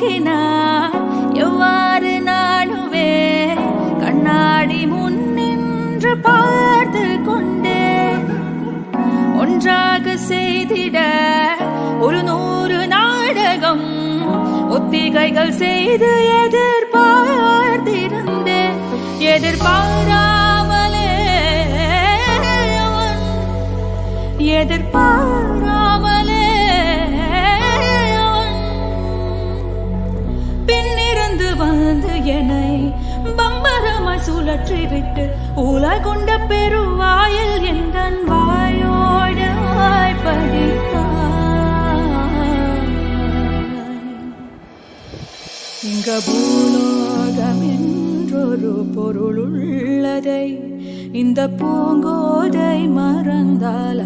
நோக்கினார் எவ்வாறு நானுவே கண்ணாடி முன் நின்று பார்த்து கொண்டே ஒன்றாக செய்திட ஒரு 100 நாடகம் ஒத்திகைகள் செய்து எதிர்பார்த்திருந்தேன் எதிர்பாராமலே பின்னிருந்து வந்து என்னை பம்பரமாய் சுழற்றிவிட்டு உலகுண்ட பெருவாயில் எந்தன் வாயோடு வாய்ப்படித்தாய். இங்க பூலோகம் என்றொரு பொருள் உள்ளதை இந்த பூங்கோதை மறந்தால்